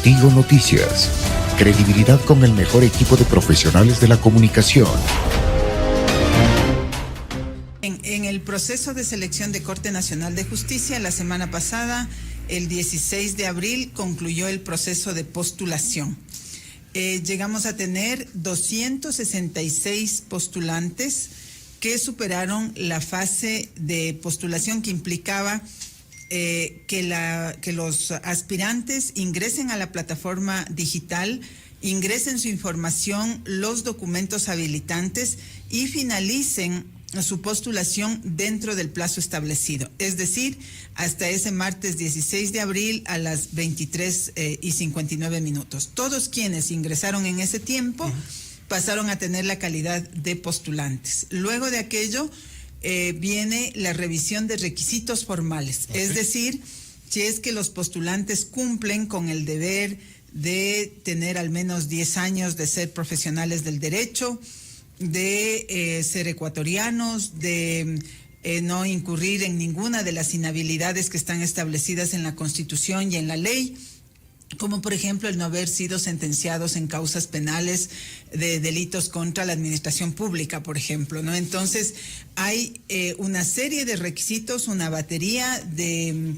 Tigo Noticias. Credibilidad con el mejor equipo de profesionales de la comunicación. En el proceso de selección de Corte Nacional de Justicia, la semana pasada, el 16 de abril, concluyó el proceso de postulación. Llegamos a tener 266 postulantes que superaron la fase de postulación que implicaba que los aspirantes ingresen a la plataforma digital, ingresen su información, los documentos habilitantes y finalicen su postulación dentro del plazo establecido, es decir, hasta ese martes 16 de abril a las 23:59. Todos quienes ingresaron en ese tiempo pasaron a tener la calidad de postulantes. Luego de aquello viene la revisión de requisitos formales, es decir, si es que los postulantes cumplen con el deber de tener al menos 10 años de ser profesionales del derecho, de ser ecuatorianos, de no incurrir en ninguna de las inhabilidades que están establecidas en la Constitución y en la ley, como por ejemplo el no haber sido sentenciados en causas penales de delitos contra la administración pública, por ejemplo, ¿no? Entonces hay una serie de requisitos, una batería de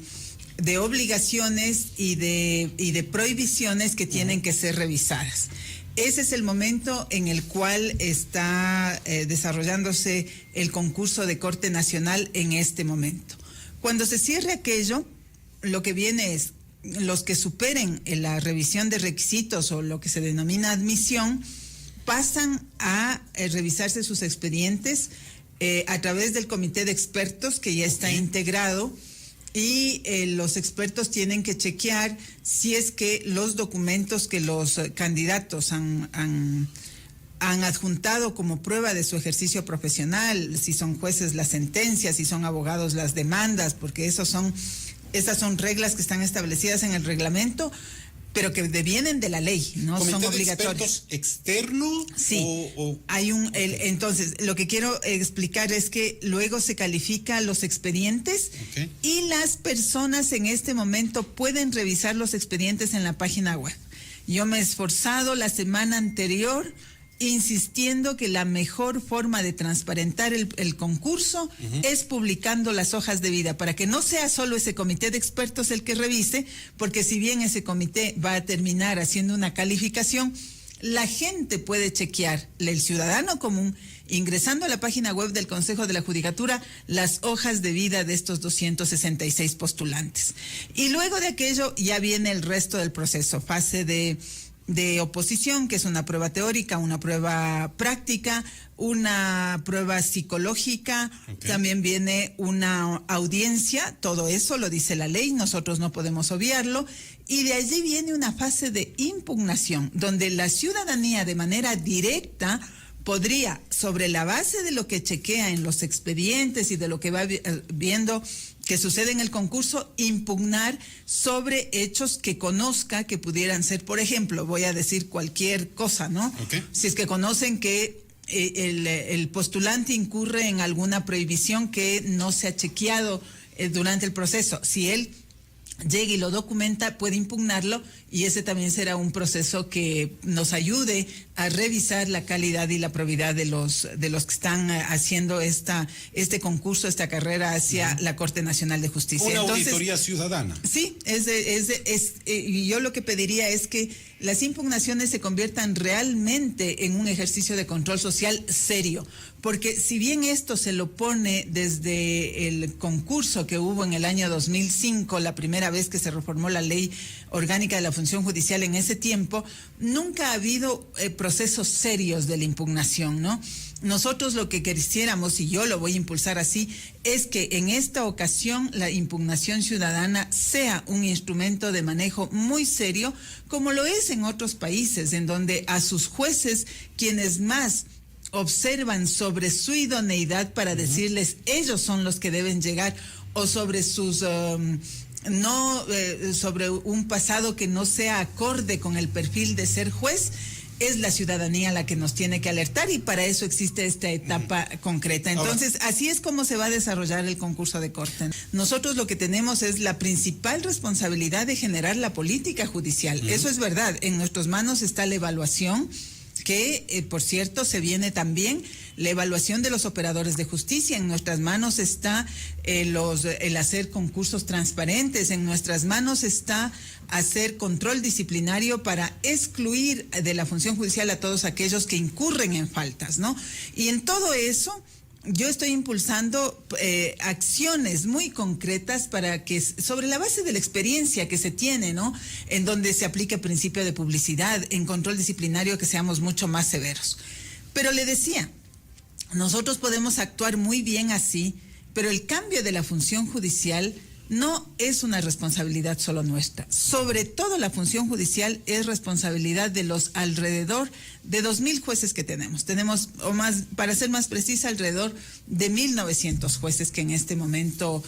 obligaciones y de prohibiciones que tienen que ser revisadas. Ese es el momento en el cual está desarrollándose el concurso de Corte Nacional en este momento. Cuando se cierre aquello, lo que viene es los que superen la revisión de requisitos o lo que se denomina admisión, pasan a revisarse sus expedientes a través del comité de expertos que ya está integrado. Y los expertos tienen que chequear si es que los documentos que los candidatos han adjuntado como prueba de su ejercicio profesional, si son jueces las sentencias, si son abogados las demandas, porque esas son reglas que están establecidas en el reglamento, pero que devienen de la ley, no son obligatorios. ¿Externo? Sí, hay entonces, lo que quiero explicar es que luego se califica los expedientes y las personas en este momento pueden revisar los expedientes en la página web. Yo me he esforzado la semana anterior insistiendo que la mejor forma de transparentar el concurso es publicando las hojas de vida, para que no sea solo ese comité de expertos el que revise, porque si bien ese comité va a terminar haciendo una calificación, la gente puede chequear, el ciudadano común, ingresando a la página web del Consejo de la Judicatura, las hojas de vida de estos 266 postulantes. Y luego de aquello ya viene el resto del proceso, fase de oposición, que es una prueba teórica, una prueba práctica, una prueba psicológica, también viene una audiencia, todo eso lo dice la ley, nosotros no podemos obviarlo, y de allí viene una fase de impugnación, donde la ciudadanía de manera directa podría, sobre la base de lo que chequea en los expedientes y de lo que va viendo que sucede en el concurso, impugnar sobre hechos que conozca que pudieran ser, por ejemplo, voy a decir cualquier cosa, ¿no? Si es que conocen que el postulante incurre en alguna prohibición que no se ha chequeado durante el proceso, si él llegue y lo documenta, puede impugnarlo, y ese también será un proceso que nos ayude a revisar la calidad y la probidad de los que están haciendo este concurso, esta carrera hacia la Corte Nacional de Justicia. Una auditoría ciudadana. Sí, y yo lo que pediría es que las impugnaciones se conviertan realmente en un ejercicio de control social serio, porque si bien esto se lo pone desde el concurso que hubo en el año 2005, la primera vez que se reformó la ley orgánica de la función judicial, en ese tiempo nunca ha habido procesos serios de la impugnación, ¿no? Nosotros lo que quisiéramos, y yo lo voy a impulsar así, es que en esta ocasión la impugnación ciudadana sea un instrumento de manejo muy serio, como lo es en otros países, en donde a sus jueces, quienes más observan sobre su idoneidad para decirles ellos son los que deben llegar, o sobre sus sobre un pasado que no sea acorde con el perfil de ser juez, es la ciudadanía la que nos tiene que alertar y para eso existe esta etapa concreta. Entonces, así es como se va a desarrollar el concurso de corte. Nosotros lo que tenemos es la principal responsabilidad de generar la política judicial. Eso es verdad. En nuestras manos está la evaluación, que, por cierto, se viene también la evaluación de los operadores de justicia. En nuestras manos está el hacer concursos transparentes. En nuestras manos está hacer control disciplinario para excluir de la función judicial a todos aquellos que incurren en faltas, ¿no? Y en todo eso yo estoy impulsando acciones muy concretas para que, sobre la base de la experiencia que se tiene, ¿no?, en donde se aplique el principio de publicidad, en control disciplinario, que seamos mucho más severos. Pero le decía, nosotros podemos actuar muy bien así, pero el cambio de la función judicial no es una responsabilidad solo nuestra. Sobre todo la función judicial es responsabilidad de los alrededor de 2,000 jueces que tenemos. Tenemos, o más, para ser más precisa, alrededor de 1,900 jueces que en este momento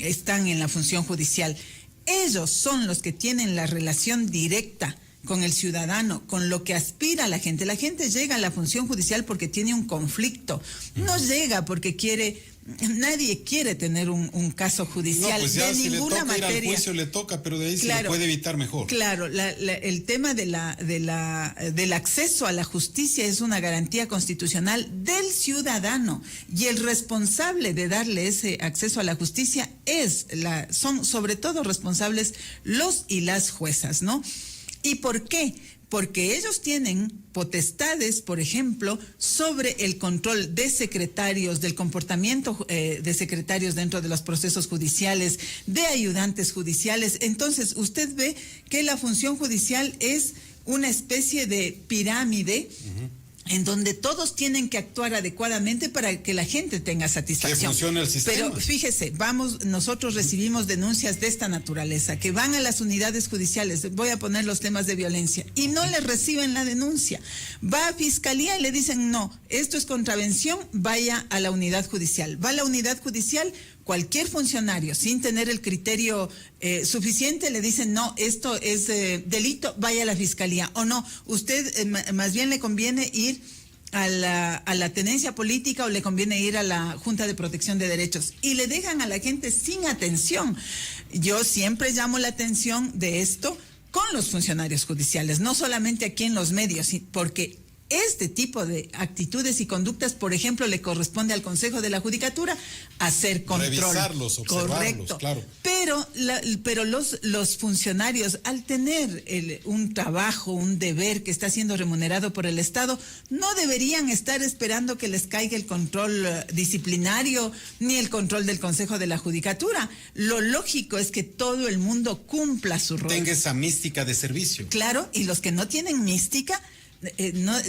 están en la función judicial. Ellos son los que tienen la relación directa con el ciudadano, con lo que aspira la gente. La gente llega a la función judicial porque tiene un conflicto. No llega porque quiere... Nadie quiere tener un caso judicial, no, pues ya, de si ninguna materia. Ir al juicio le toca, pero de ahí claro, se le puede evitar mejor. Claro, el tema del acceso a la justicia es una garantía constitucional del ciudadano, y el responsable de darle ese acceso a la justicia son sobre todo responsables los y las juezas, ¿no? ¿Y por qué? Porque ellos tienen potestades, por ejemplo, sobre el control de secretarios, del comportamiento de secretarios dentro de los procesos judiciales, de ayudantes judiciales. Entonces, usted ve que la función judicial es una especie de pirámide, en donde todos tienen que actuar adecuadamente para que la gente tenga satisfacción. Que funcione el sistema. Pero fíjese, nosotros recibimos denuncias de esta naturaleza, que van a las unidades judiciales, voy a poner los temas de violencia, y no les reciben la denuncia. Va a fiscalía y le dicen, no, esto es contravención, vaya a la unidad judicial. Va a la unidad judicial, cualquier funcionario, sin tener el criterio suficiente, le dicen, no, esto es delito, vaya a la fiscalía. O no, usted más bien le conviene ir a la tenencia política, o le conviene ir a la Junta de Protección de Derechos. Y le dejan a la gente sin atención. Yo siempre llamo la atención de esto con los funcionarios judiciales, no solamente aquí en los medios, porque este tipo de actitudes y conductas, por ejemplo, le corresponde al Consejo de la Judicatura hacer control. Revisarlos, observarlos, correcto. Claro. Pero los funcionarios, al tener un trabajo, un deber que está siendo remunerado por el Estado, no deberían estar esperando que les caiga el control disciplinario ni el control del Consejo de la Judicatura. Lo lógico es que todo el mundo cumpla su rol. Tenga esa mística de servicio. Claro, y los que no tienen mística,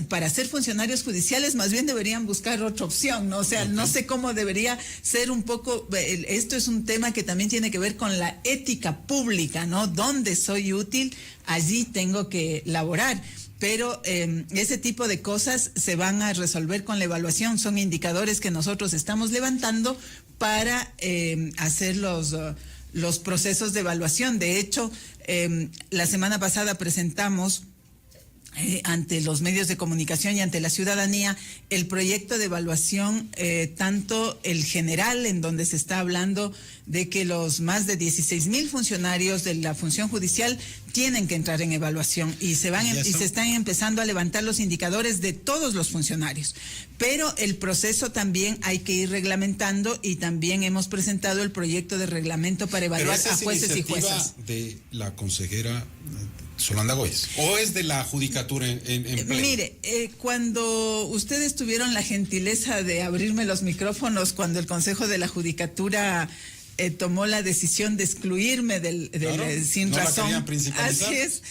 para ser funcionarios judiciales más bien deberían buscar otra opción, ¿no? O sea, no sé cómo debería ser un poco, esto es un tema que también tiene que ver con la ética pública, ¿no? Donde soy útil, allí tengo que laborar. Pero ese tipo de cosas se van a resolver con la evaluación, son indicadores que nosotros estamos levantando para hacer los procesos de evaluación. De hecho, la semana pasada presentamos ante los medios de comunicación y ante la ciudadanía el proyecto de evaluación, tanto el general, en donde se está hablando de que los más de 16,000 funcionarios de la función judicial tienen que entrar en evaluación, y se están empezando a levantar los indicadores de todos los funcionarios. Pero el proceso también hay que ir reglamentando, y también hemos presentado el proyecto de reglamento para evaluar a jueces y juezas. ¿De la consejera Solanda Góez o es de la judicatura en pleno? Mire, cuando ustedes tuvieron la gentileza de abrirme los micrófonos, cuando el Consejo de la Judicatura tomó la decisión de excluirme sin no razón, la principalizar. así es,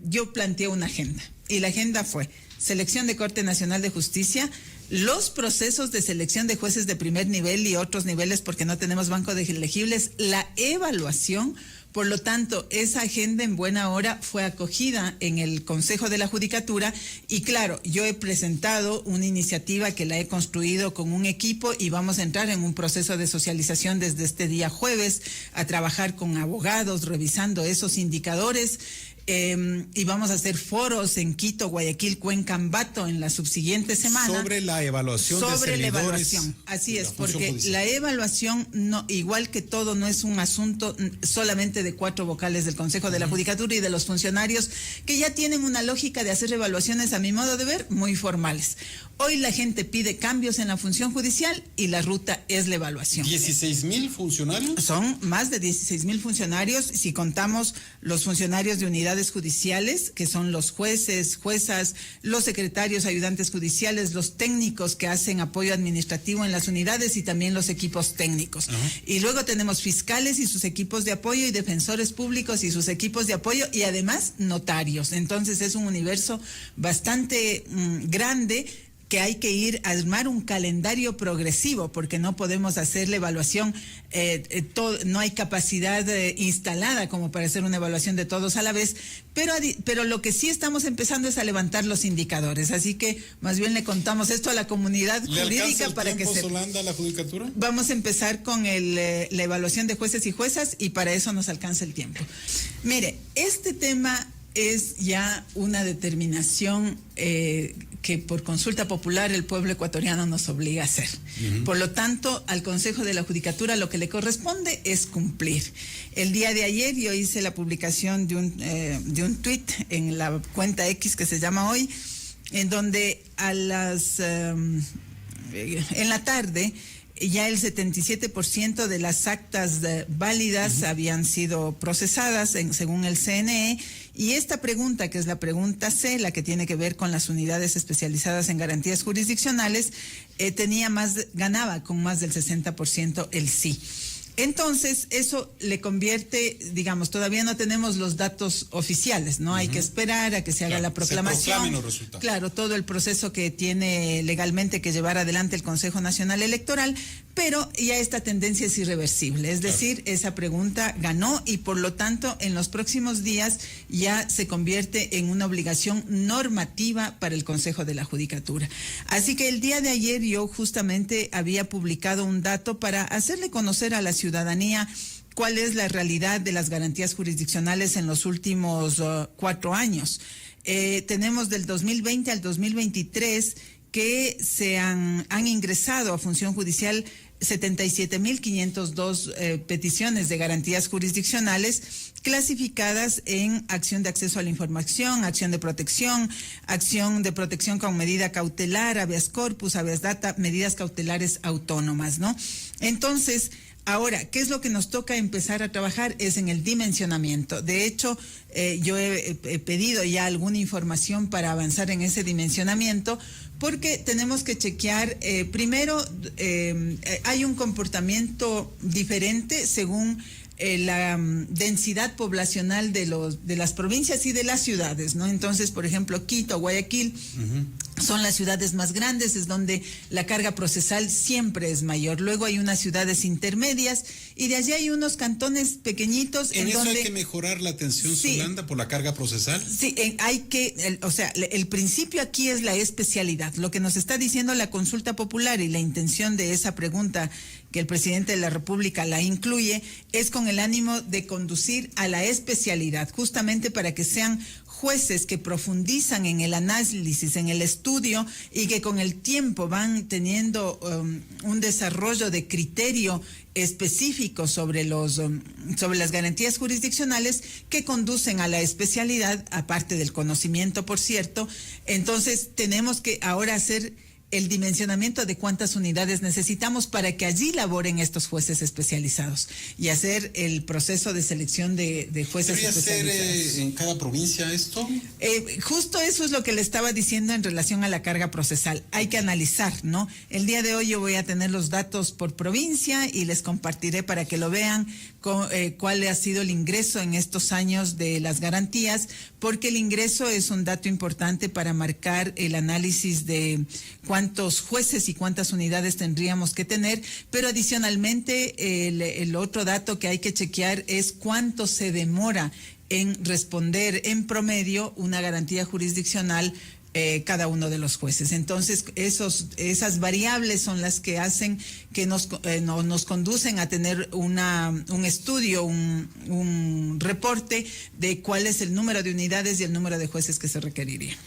yo planteé una agenda, y la agenda fue selección de Corte Nacional de Justicia, los procesos de selección de jueces de primer nivel y otros niveles, porque no tenemos banco de elegibles, la evaluación. Por lo tanto, esa agenda en buena hora fue acogida en el Consejo de la Judicatura, y claro, yo he presentado una iniciativa que la he construido con un equipo, y vamos a entrar en un proceso de socialización desde este día jueves, a trabajar con abogados, revisando esos indicadores, y vamos a hacer foros en Quito, Guayaquil, Cuenca, Ambato en la subsiguiente semana. Sobre la evaluación de servidores. Sobre la evaluación, así es, porque judicial. La evaluación, no, igual que todo, no es un asunto solamente de 4 vocales del Consejo de la Judicatura y de los funcionarios que ya tienen una lógica de hacer evaluaciones, a mi modo de ver, muy formales. Hoy la gente pide cambios en la función judicial y la ruta es la evaluación. ¿16,000 funcionarios? Son más de 16,000 funcionarios, si contamos los funcionarios de unidades judiciales, que son los jueces, juezas, los secretarios, ayudantes judiciales, los técnicos que hacen apoyo administrativo en las unidades y también los equipos técnicos. Y luego tenemos fiscales y sus equipos de apoyo y defensores públicos y sus equipos de apoyo y además notarios. Entonces es un universo bastante grande, que hay que ir a armar un calendario progresivo, porque no podemos hacer la evaluación, no hay capacidad instalada como para hacer una evaluación de todos a la vez, pero lo que sí estamos empezando es a levantar los indicadores, así que más bien le contamos esto a la comunidad jurídica para que se... ¿Solanda la judicatura? Vamos a empezar con la evaluación de jueces y juezas y para eso nos alcanza el tiempo. Mire, este tema es ya una determinación que por consulta popular el pueblo ecuatoriano nos obliga a hacer. Por lo tanto, al Consejo de la Judicatura lo que le corresponde es cumplir. El día de ayer yo hice la publicación de un tuit en la cuenta X que se llama Hoy, en donde en la tarde ya el 77% de las actas válidas habían sido procesadas ganaba el CNE, y esta pregunta, que es la pregunta C, la que tiene que ver con las unidades especializadas en garantías jurisdiccionales, ganaba con más del 60% el sí. Entonces, eso le convierte, digamos, todavía no tenemos los datos oficiales, ¿no? Hay que esperar a que se haga la proclamación. Se proclamen los resultados. Claro, todo el proceso que tiene legalmente que llevar adelante el Consejo Nacional Electoral, pero ya esta tendencia es irreversible. Es decir, esa pregunta ganó y por lo tanto en los próximos días ya se convierte en una obligación normativa para el Consejo de la Judicatura. Así que el día de ayer yo justamente había publicado un dato para hacerle conocer a la ciudadanía cuál es la realidad de las garantías jurisdiccionales en los últimos 4 años. Tenemos del 2020 al 2023 que se han ingresado a función judicial 77.502 peticiones de garantías jurisdiccionales clasificadas en acción de acceso a la información, acción de protección con medida cautelar, habeas corpus, habeas data, medidas cautelares autónomas, ¿no? Entonces, ahora, ¿qué es lo que nos toca empezar a trabajar? Es en el dimensionamiento. De hecho, yo he pedido ya alguna información para avanzar en ese dimensionamiento, porque tenemos que chequear, primero, hay un comportamiento diferente según la densidad poblacional de las provincias y de las ciudades, ¿no? Entonces, por ejemplo, Quito, Guayaquil, son las ciudades más grandes, es donde la carga procesal siempre es mayor. Luego hay unas ciudades intermedias y de allí hay unos cantones pequeñitos. ¿En eso hay que mejorar la atención, Solanda, por la carga procesal? Sí, el principio aquí es la especialidad. Lo que nos está diciendo la consulta popular y la intención de esa pregunta que el presidente de la República la incluye es con el ánimo de conducir a la especialidad, justamente para que sean jueces que profundizan en el análisis, en el estudio y que con el tiempo van teniendo un desarrollo de criterio específico sobre las garantías jurisdiccionales que conducen a la especialidad, aparte del conocimiento, por cierto. Entonces tenemos que ahora hacer el dimensionamiento de cuántas unidades necesitamos para que allí laboren estos jueces especializados y hacer el proceso de selección de jueces especializados. ¿Debería ser en cada provincia esto? Justo eso es lo que le estaba diciendo en relación a la carga procesal. Hay que analizar, ¿no? El día de hoy yo voy a tener los datos por provincia y les compartiré para que lo vean cuál ha sido el ingreso en estos años de las garantías, porque el ingreso es un dato importante para marcar el análisis de cuántos jueces y cuántas unidades tendríamos que tener, pero adicionalmente el otro dato que hay que chequear es cuánto se demora en responder en promedio una garantía jurisdiccional cada uno de los jueces. Entonces, esas variables son las que hacen que nos conducen a tener un estudio, un reporte de cuál es el número de unidades y el número de jueces que se requeriría.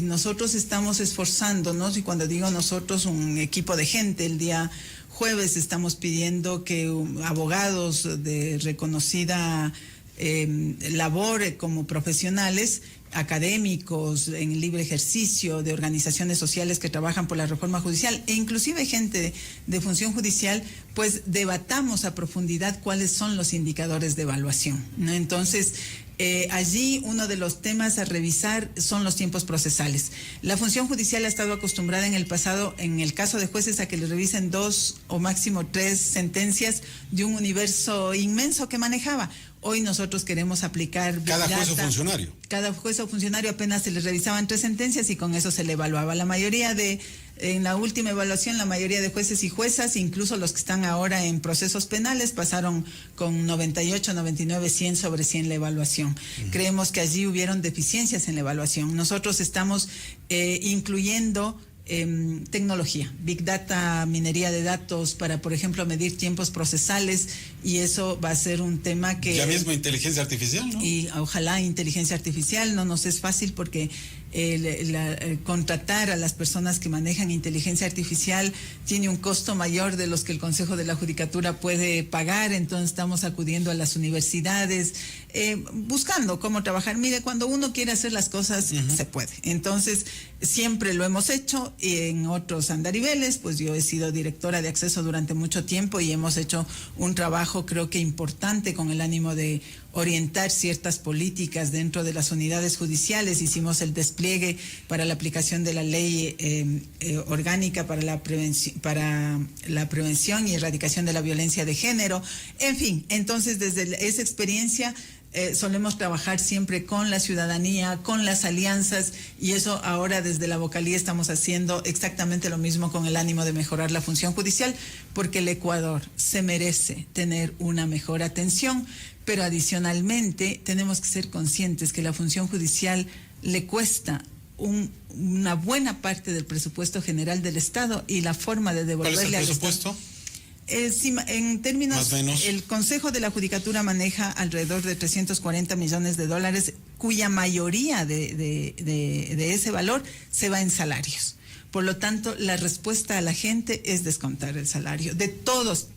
Nosotros estamos esforzándonos, y cuando digo nosotros, un equipo de gente, el día jueves estamos pidiendo que abogados de reconocida labor como profesionales, académicos en libre ejercicio, de organizaciones sociales que trabajan por la reforma judicial e inclusive gente de función judicial, pues debatamos a profundidad cuáles son los indicadores de evaluación, ¿no? Entonces, allí uno de los temas a revisar son los tiempos procesales. La función judicial ha estado acostumbrada en el pasado, en el caso de jueces, a que le revisen 2 o máximo 3 sentencias de un universo inmenso que manejaba. Hoy nosotros queremos aplicar cada juez o funcionario. Cada juez o funcionario apenas se le revisaban 3 sentencias y con eso se le evaluaba. En la última evaluación, la mayoría de jueces y juezas, incluso los que están ahora en procesos penales, pasaron con 98, 99, 100 sobre 100 la evaluación. Creemos que allí hubieron deficiencias en la evaluación. Nosotros estamos incluyendo tecnología, Big Data, minería de datos para, por ejemplo, medir tiempos procesales, y eso va a ser un tema que... Ya mismo inteligencia artificial, ¿no? Y ojalá inteligencia artificial. No nos es fácil porque contratar a las personas que manejan inteligencia artificial tiene un costo mayor de los que el Consejo de la Judicatura puede pagar, entonces estamos acudiendo a las universidades, buscando cómo trabajar. Mire, cuando uno quiere hacer las cosas, se puede. Entonces, siempre lo hemos hecho en otros andariveles, pues yo he sido directora de acceso durante mucho tiempo y hemos hecho un trabajo, creo que importante, con el ánimo de orientar ciertas políticas dentro de las unidades judiciales. Hicimos el despliegue para la aplicación de la ley orgánica para la prevención y erradicación de la violencia de género. En fin, entonces desde esa experiencia solemos trabajar siempre con la ciudadanía, con las alianzas, y eso ahora desde la vocalía estamos haciendo exactamente lo mismo con el ánimo de mejorar la función judicial, porque el Ecuador se merece tener una mejor atención, pero adicionalmente tenemos que ser conscientes que la función judicial le cuesta una buena parte del presupuesto general del Estado, y la forma de devolverle al Estado... ¿Cuál es el presupuesto? En términos, el Consejo de la Judicatura maneja alrededor de $340 millones, cuya mayoría de ese valor se va en salarios. Por lo tanto, la respuesta a la gente es descontar el salario. De todos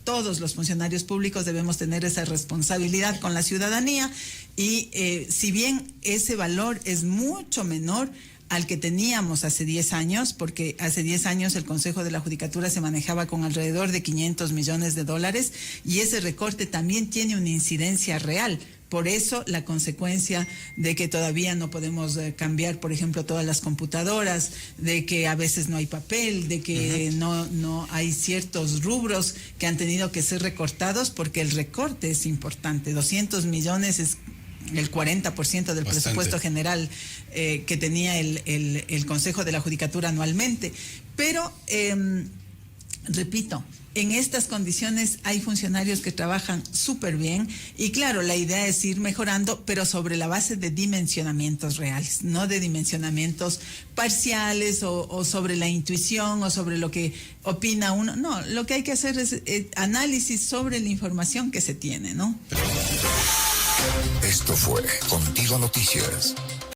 los funcionarios públicos debemos tener esa responsabilidad con la ciudadanía, y si bien ese valor es mucho menor al que teníamos hace 10 años, porque hace 10 años el Consejo de la Judicatura se manejaba con alrededor de $500 millones, y ese recorte también tiene una incidencia real. Por eso la consecuencia de que todavía no podemos cambiar, por ejemplo, todas las computadoras, de que a veces no hay papel, de que no hay ciertos rubros que han tenido que ser recortados, porque el recorte es importante. 200 millones es el 40% del presupuesto general que tenía el Consejo de la Judicatura anualmente. Pero, repito, en estas condiciones hay funcionarios que trabajan súper bien, y claro, la idea es ir mejorando, pero sobre la base de dimensionamientos reales, no de dimensionamientos parciales o sobre la intuición o sobre lo que opina uno. No, lo que hay que hacer es análisis sobre la información que se tiene, ¿no? Esto fue Contigo Noticias.